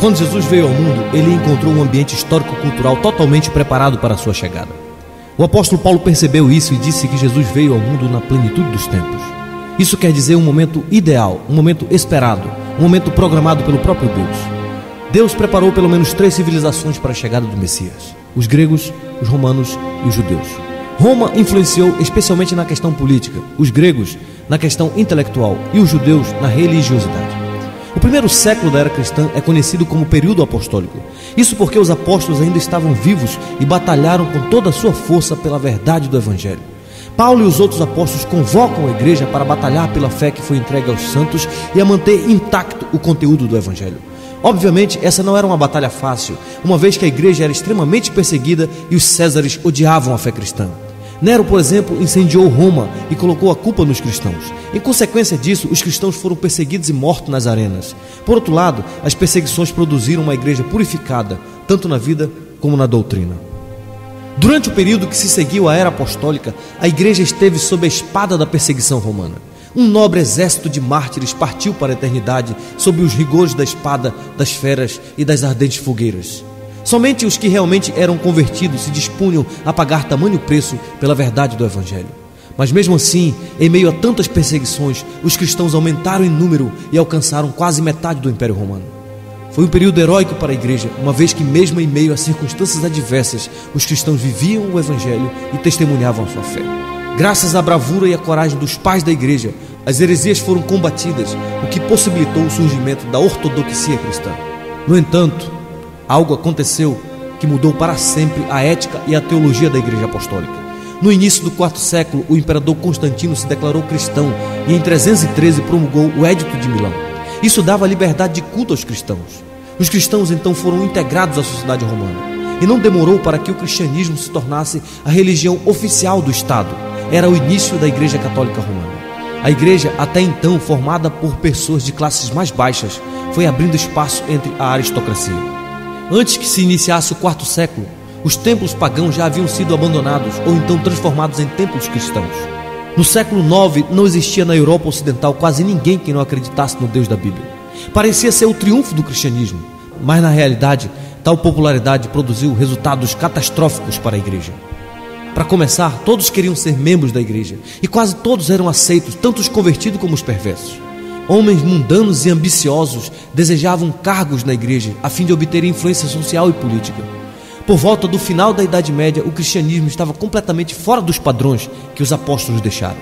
Quando Jesus veio ao mundo, ele encontrou um ambiente histórico-cultural totalmente preparado para a sua chegada. O apóstolo Paulo percebeu isso e disse que Jesus veio ao mundo na plenitude dos tempos. Isso quer dizer um momento ideal, um momento esperado, um momento programado pelo próprio Deus. Deus preparou pelo menos 3 civilizações para a chegada do Messias: os gregos, os romanos e os judeus. Roma influenciou especialmente na questão política, os gregos na questão intelectual e os judeus na religiosidade. O primeiro século da era cristã é conhecido como período apostólico. Isso porque os apóstolos ainda estavam vivos e batalharam com toda a sua força pela verdade do Evangelho. Paulo e os outros apóstolos convocam a igreja para batalhar pela fé que foi entregue aos santos e a manter intacto o conteúdo do Evangelho. Obviamente, essa não era uma batalha fácil, uma vez que a igreja era extremamente perseguida e os césares odiavam a fé cristã. Nero, por exemplo, incendiou Roma e colocou a culpa nos cristãos. Em consequência disso, os cristãos foram perseguidos e mortos nas arenas. Por outro lado, as perseguições produziram uma igreja purificada, tanto na vida como na doutrina. Durante o período que se seguiu à era apostólica, a igreja esteve sob a espada da perseguição romana. Um nobre exército de mártires partiu para a eternidade sob os rigores da espada, das feras e das ardentes fogueiras. Somente os que realmente eram convertidos se dispunham a pagar tamanho preço pela verdade do Evangelho. Mas mesmo assim, em meio a tantas perseguições, os cristãos aumentaram em número e alcançaram quase metade do Império Romano. Foi um período heróico para a igreja, uma vez que mesmo em meio a circunstâncias adversas, os cristãos viviam o Evangelho e testemunhavam a sua fé. Graças à bravura e à coragem dos pais da igreja, as heresias foram combatidas, o que possibilitou o surgimento da ortodoxia cristã. No entanto, algo aconteceu que mudou para sempre a ética e a teologia da igreja apostólica. No início do IV século, o imperador Constantino se declarou cristão e em 313 promulgou o Edito de Milão. Isso dava liberdade de culto aos cristãos. Os cristãos então foram integrados à sociedade romana. E não demorou para que o cristianismo se tornasse a religião oficial do Estado. Era o início da Igreja Católica Romana. A igreja, até então formada por pessoas de classes mais baixas, foi abrindo espaço entre a aristocracia. Antes que se iniciasse o IV século, os templos pagãos já haviam sido abandonados ou então transformados em templos cristãos. No século IX, não existia na Europa Ocidental quase ninguém que não acreditasse no Deus da Bíblia. Parecia ser o triunfo do cristianismo, mas na realidade, tal popularidade produziu resultados catastróficos para a igreja. Para começar, todos queriam ser membros da igreja e quase todos eram aceitos, tanto os convertidos como os perversos. Homens mundanos e ambiciosos desejavam cargos na igreja a fim de obter influência social e política. Por volta do final da Idade Média, o cristianismo estava completamente fora dos padrões que os apóstolos deixaram.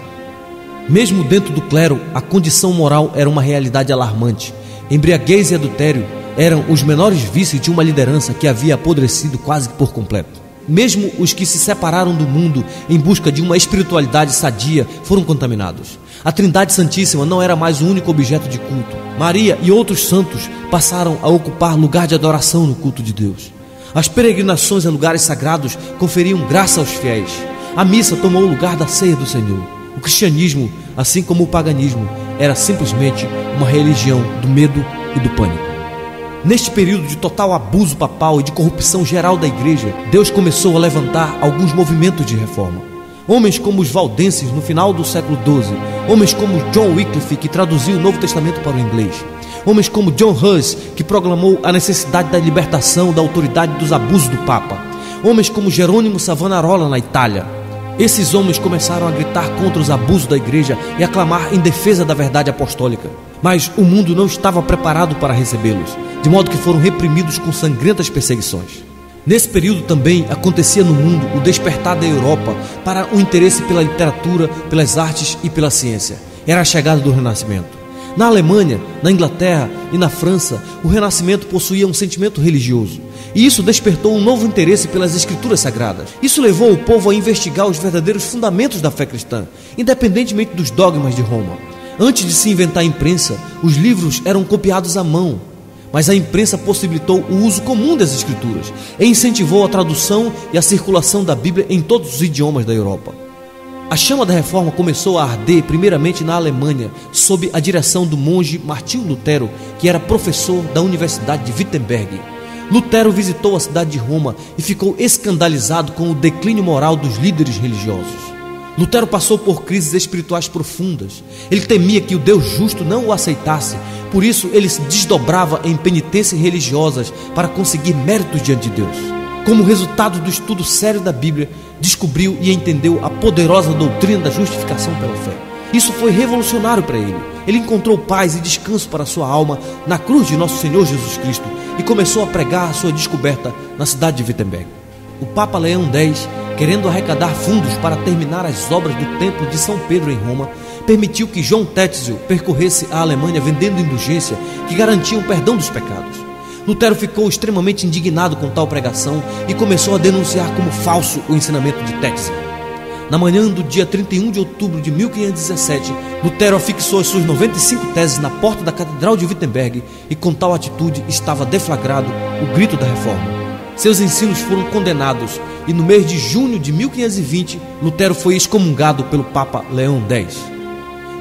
Mesmo dentro do clero, a condição moral era uma realidade alarmante. Embriaguez e adultério eram os menores vícios de uma liderança que havia apodrecido quase por completo. Mesmo os que se separaram do mundo em busca de uma espiritualidade sadia foram contaminados. A Trindade Santíssima não era mais o único objeto de culto. Maria e outros santos passaram a ocupar lugar de adoração no culto de Deus. As peregrinações a lugares sagrados conferiam graça aos fiéis. A missa tomou o lugar da ceia do Senhor. O cristianismo, assim como o paganismo, era simplesmente uma religião do medo e do pânico. Neste período de total abuso papal e de corrupção geral da igreja, Deus começou a levantar alguns movimentos de reforma. Homens como os valdenses no final do século XII, homens como John Wycliffe, que traduziu o Novo Testamento para o inglês, homens como John Hus, que proclamou a necessidade da libertação da autoridade dos abusos do Papa, homens como Jerônimo Savonarola na Itália. Esses homens começaram a gritar contra os abusos da igreja e a clamar em defesa da verdade apostólica. Mas o mundo não estava preparado para recebê-los, de modo que foram reprimidos com sangrentas perseguições. Nesse período também acontecia no mundo o despertar da Europa para o interesse pela literatura, pelas artes e pela ciência. Era a chegada do Renascimento. Na Alemanha, na Inglaterra e na França, o Renascimento possuía um sentimento religioso. E isso despertou um novo interesse pelas Escrituras Sagradas. Isso levou o povo a investigar os verdadeiros fundamentos da fé cristã, independentemente dos dogmas de Roma. Antes de se inventar a imprensa, os livros eram copiados à mão. Mas a imprensa possibilitou o uso comum das Escrituras e incentivou a tradução e a circulação da Bíblia em todos os idiomas da Europa. A chama da reforma começou a arder primeiramente na Alemanha, sob a direção do monge Martinho Lutero, que era professor da Universidade de Wittenberg. Lutero visitou a cidade de Roma e ficou escandalizado com o declínio moral dos líderes religiosos. Lutero passou por crises espirituais profundas. Ele temia que o Deus justo não o aceitasse. Por isso ele se desdobrava em penitências religiosas para conseguir méritos diante de Deus. Como resultado do estudo sério da Bíblia, descobriu e entendeu a poderosa doutrina da justificação pela fé. Isso foi revolucionário para ele. Ele encontrou paz e descanso para sua alma na cruz de nosso Senhor Jesus Cristo e começou a pregar a sua descoberta na cidade de Wittenberg. O Papa Leão X, querendo arrecadar fundos para terminar as obras do Templo de São Pedro em Roma, permitiu que João Tetzel percorresse a Alemanha vendendo indulgência que garantiam o perdão dos pecados. Lutero ficou extremamente indignado com tal pregação e começou a denunciar como falso o ensinamento de Tetzel. Na manhã do dia 31 de outubro de 1517, Lutero afixou as suas 95 teses na porta da Catedral de Wittenberg e com tal atitude estava deflagrado o grito da Reforma. Seus ensinos foram condenados e no mês de junho de 1520, Lutero foi excomungado pelo Papa Leão X.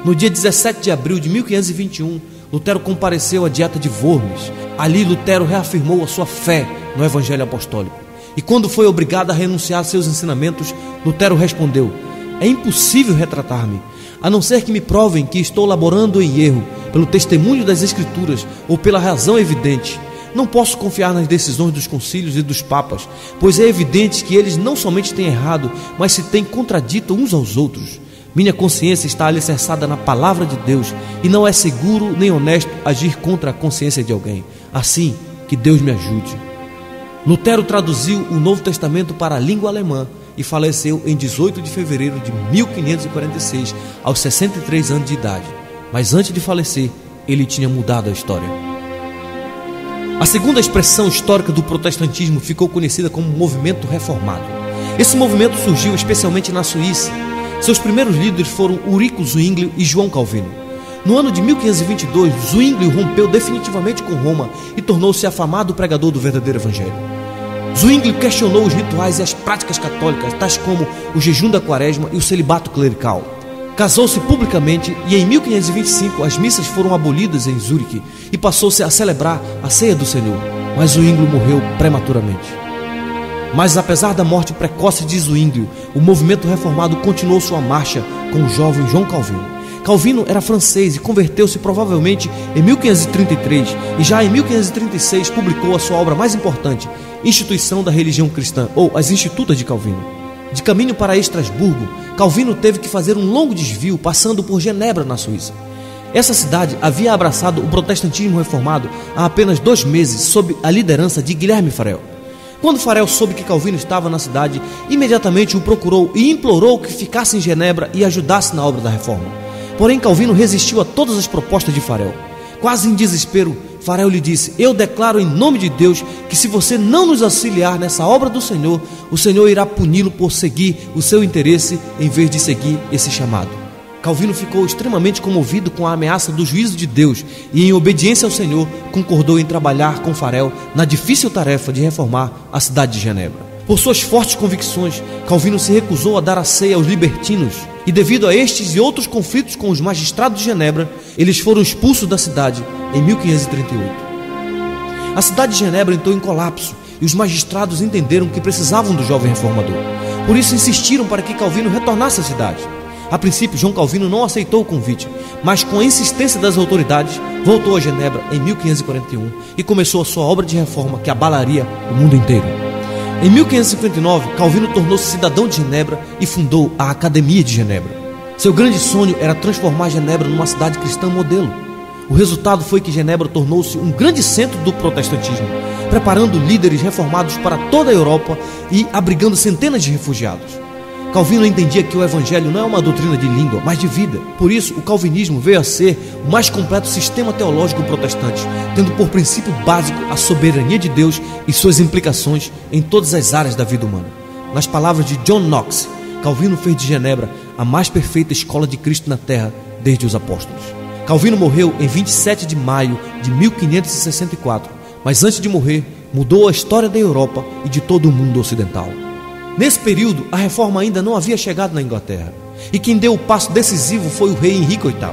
No dia 17 de abril de 1521, Lutero compareceu à Dieta de Worms. Ali Lutero reafirmou a sua fé no Evangelho Apostólico. E quando foi obrigado a renunciar a seus ensinamentos, Lutero respondeu: é impossível retratar-me, a não ser que me provem que estou laborando em erro, pelo testemunho das Escrituras ou pela razão evidente. Não posso confiar nas decisões dos concílios e dos papas, pois é evidente que eles não somente têm errado, mas se têm contradito uns aos outros. Minha consciência está alicerçada na palavra de Deus e não é seguro nem honesto agir contra a consciência de alguém. Assim, que Deus me ajude. Lutero traduziu o Novo Testamento para a língua alemã e faleceu em 18 de fevereiro de 1546, aos 63 anos de idade. Mas antes de falecer, ele tinha mudado a história. A segunda expressão histórica do protestantismo ficou conhecida como movimento reformado. Esse movimento surgiu especialmente na Suíça. Seus primeiros líderes foram Ulrico Zwinglio e João Calvino. No ano de 1522, Zwinglio rompeu definitivamente com Roma e tornou-se afamado pregador do verdadeiro evangelho. Zwinglio questionou os rituais e as práticas católicas, tais como o jejum da quaresma e o celibato clerical. Casou-se publicamente e em 1525 as missas foram abolidas em Zurique e passou-se a celebrar a ceia do Senhor, mas Zwinglio morreu prematuramente. Mas apesar da morte precoce de Zwinglio, o movimento reformado continuou sua marcha com o jovem João Calvino. Calvino era francês e converteu-se provavelmente em 1533 e já em 1536 publicou a sua obra mais importante, Instituição da Religião Cristã, ou As Institutas de Calvino. De caminho para Estrasburgo, Calvino teve que fazer um longo desvio passando por Genebra, na Suíça. Essa cidade havia abraçado o protestantismo reformado há apenas 2 meses sob a liderança de Guilherme Farel. Quando Farel soube que Calvino estava na cidade, imediatamente o procurou e implorou que ficasse em Genebra e ajudasse na obra da reforma. Porém, Calvino resistiu a todas as propostas de Farel. Quase em desespero, Farel lhe disse: eu declaro em nome de Deus que se você não nos auxiliar nessa obra do Senhor, o Senhor irá puni-lo por seguir o seu interesse em vez de seguir esse chamado. Calvino ficou extremamente comovido com a ameaça do juízo de Deus e, em obediência ao Senhor, concordou em trabalhar com Farel na difícil tarefa de reformar a cidade de Genebra. Por suas fortes convicções, Calvino se recusou a dar a ceia aos libertinos e, devido a estes e outros conflitos com os magistrados de Genebra, eles foram expulsos da cidade em 1538. A cidade de Genebra entrou em colapso e os magistrados entenderam que precisavam do jovem reformador. Por isso insistiram para que Calvino retornasse à cidade. A princípio, João Calvino não aceitou o convite, mas com a insistência das autoridades, voltou a Genebra em 1541 e começou a sua obra de reforma que abalaria o mundo inteiro. Em 1559, Calvino tornou-se cidadão de Genebra e fundou a Academia de Genebra. Seu grande sonho era transformar Genebra numa cidade cristã modelo. O resultado foi que Genebra tornou-se um grande centro do protestantismo, preparando líderes reformados para toda a Europa e abrigando centenas de refugiados. Calvino entendia que o evangelho não é uma doutrina de língua, mas de vida. Por isso, o calvinismo veio a ser o mais completo sistema teológico protestante, tendo por princípio básico a soberania de Deus e suas implicações em todas as áreas da vida humana. Nas palavras de John Knox, Calvino fez de Genebra a mais perfeita escola de Cristo na terra desde os apóstolos. Calvino morreu em 27 de maio de 1564, mas antes de morrer, mudou a história da Europa e de todo o mundo ocidental. Nesse período, a reforma ainda não havia chegado na Inglaterra, e quem deu o passo decisivo foi o rei Henrique VIII.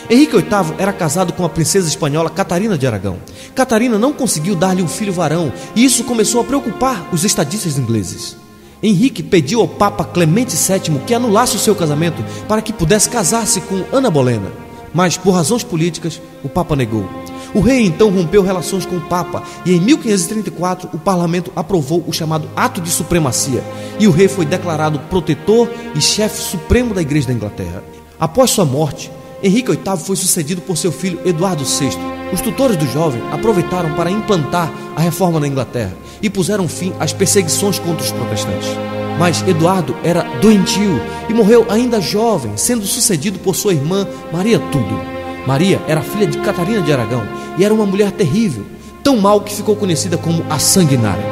Henrique VIII era casado com a princesa espanhola Catarina de Aragão. Catarina não conseguiu dar-lhe um filho varão, e isso começou a preocupar os estadistas ingleses. Henrique pediu ao Papa Clemente VII que anulasse o seu casamento para que pudesse casar-se com Ana Bolena, mas por razões políticas o Papa negou. O rei então rompeu relações com o Papa e em 1534 o parlamento aprovou o chamado Ato de Supremacia e o rei foi declarado protetor e chefe supremo da Igreja da Inglaterra. Após sua morte, Henrique VIII foi sucedido por seu filho Eduardo VI. Os tutores do jovem aproveitaram para implantar a reforma na Inglaterra e puseram fim às perseguições contra os protestantes. Mas Eduardo era doentio e morreu ainda jovem, sendo sucedido por sua irmã Maria Tudo. Maria era filha de Catarina de Aragão e era uma mulher terrível, tão mal que ficou conhecida como a Sanguinária.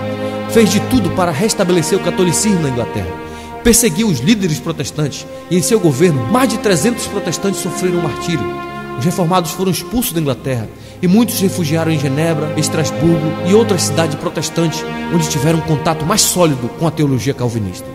Fez de tudo para restabelecer o catolicismo na Inglaterra. Perseguiu os líderes protestantes e em seu governo mais de 300 protestantes sofreram martírio. Os reformados foram expulsos da Inglaterra e muitos se refugiaram em Genebra, Estrasburgo e outras cidades protestantes onde tiveram um contato mais sólido com a teologia calvinista.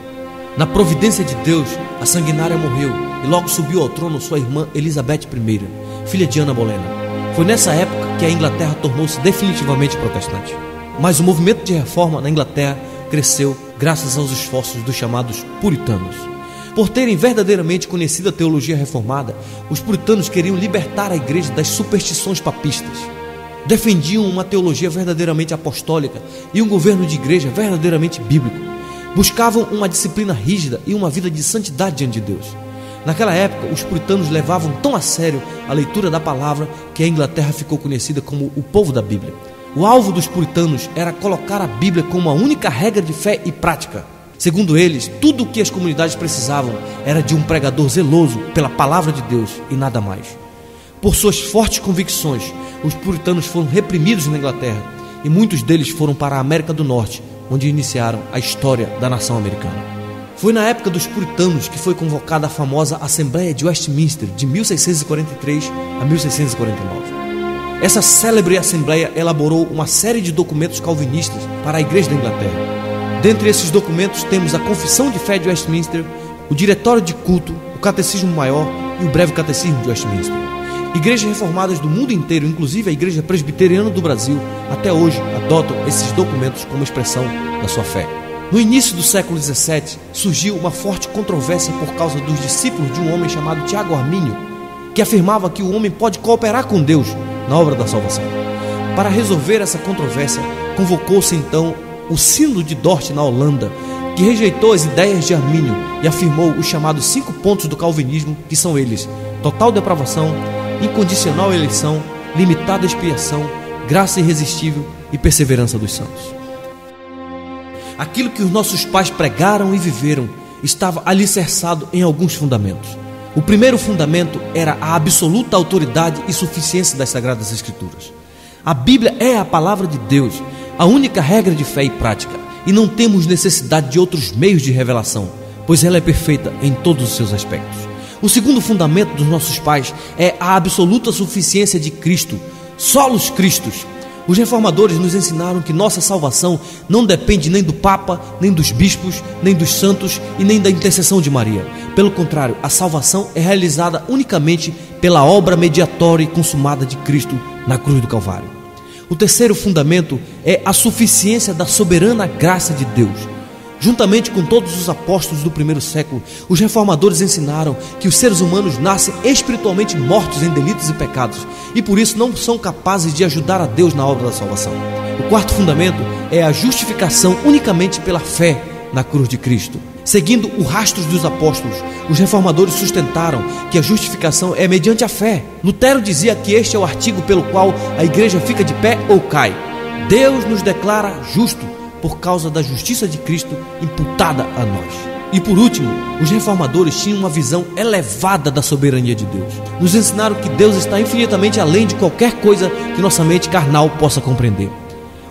Na providência de Deus, a Sanguinária morreu e logo subiu ao trono sua irmã Elizabeth I, filha de Ana Bolena. Foi nessa época que a Inglaterra tornou-se definitivamente protestante. Mas o movimento de reforma na Inglaterra cresceu graças aos esforços dos chamados puritanos. Por terem verdadeiramente conhecido a teologia reformada, os puritanos queriam libertar a igreja das superstições papistas. Defendiam uma teologia verdadeiramente apostólica e um governo de igreja verdadeiramente bíblico. Buscavam uma disciplina rígida e uma vida de santidade diante de Deus. Naquela época, os puritanos levavam tão a sério a leitura da palavra que a Inglaterra ficou conhecida como o povo da Bíblia. O alvo dos puritanos era colocar a Bíblia como a única regra de fé e prática. Segundo eles, tudo o que as comunidades precisavam era de um pregador zeloso pela palavra de Deus e nada mais. Por suas fortes convicções, os puritanos foram reprimidos na Inglaterra e muitos deles foram para a América do Norte, onde iniciaram a história da nação americana. Foi na época dos puritanos que foi convocada a famosa Assembleia de Westminster, de 1643 a 1649. Essa célebre Assembleia elaborou uma série de documentos calvinistas para a Igreja da Inglaterra. Dentre esses documentos temos a Confissão de Fé de Westminster, o Diretório de Culto, o Catecismo Maior e o Breve Catecismo de Westminster. Igrejas reformadas do mundo inteiro, inclusive a Igreja Presbiteriana do Brasil, até hoje adotam esses documentos como expressão da sua fé. No início do século XVII, surgiu uma forte controvérsia por causa dos discípulos de um homem chamado Tiago Armínio, que afirmava que o homem pode cooperar com Deus na obra da salvação. Para resolver essa controvérsia, convocou-se então o Sínodo de Dort, na Holanda, que rejeitou as ideias de Armínio e afirmou os chamados 5 pontos do calvinismo, que são eles: total depravação, incondicional eleição, limitada expiação, graça irresistível e perseverança dos santos. Aquilo que os nossos pais pregaram e viveram estava alicerçado em alguns fundamentos. O primeiro fundamento era a absoluta autoridade e suficiência das Sagradas Escrituras. A Bíblia é a palavra de Deus, a única regra de fé e prática, e não temos necessidade de outros meios de revelação, pois ela é perfeita em todos os seus aspectos. O segundo fundamento dos nossos pais é a absoluta suficiência de Cristo, solos Cristos. Os reformadores nos ensinaram que nossa salvação não depende nem do Papa, nem dos bispos, nem dos santos e nem da intercessão de Maria. Pelo contrário, a salvação é realizada unicamente pela obra mediatória e consumada de Cristo na cruz do Calvário. O terceiro fundamento é a suficiência da soberana graça de Deus. Juntamente com todos os apóstolos do primeiro século, os reformadores ensinaram que os seres humanos nascem espiritualmente mortos em delitos e pecados e por isso não são capazes de ajudar a Deus na obra da salvação. O quarto fundamento é a justificação unicamente pela fé na cruz de Cristo. Seguindo o rastro dos apóstolos, os reformadores sustentaram que a justificação é mediante a fé. Lutero dizia que este é o artigo pelo qual a igreja fica de pé ou cai. Deus nos declara justo por causa da justiça de Cristo imputada a nós. E por último, os reformadores tinham uma visão elevada da soberania de Deus. Nos ensinaram que Deus está infinitamente além de qualquer coisa que nossa mente carnal possa compreender.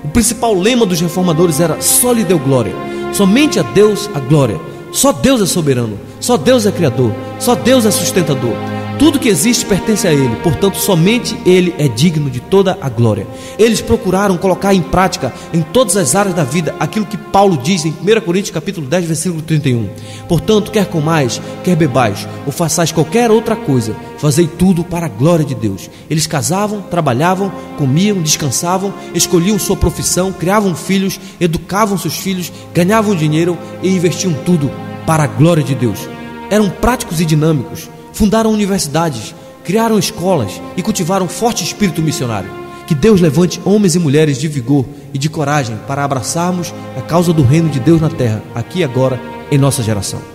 O principal lema dos reformadores era só lhe deu glória. Somente a Deus a glória. Só Deus é soberano. Só Deus é criador. Só Deus é sustentador. Tudo que existe pertence a Ele, portanto somente Ele é digno de toda a glória. Eles procuraram colocar em prática em todas as áreas da vida aquilo que Paulo diz em 1 Coríntios capítulo 10, versículo 31. Portanto, quer comais, quer bebais, ou façais qualquer outra coisa, fazei tudo para a glória de Deus. Eles casavam, trabalhavam, comiam, descansavam, escolhiam sua profissão, criavam filhos, educavam seus filhos, ganhavam dinheiro e investiam tudo para a glória de Deus. Eram práticos e dinâmicos. Fundaram universidades, criaram escolas e cultivaram um forte espírito missionário. Que Deus levante homens e mulheres de vigor e de coragem para abraçarmos a causa do reino de Deus na terra, aqui e agora, em nossa geração.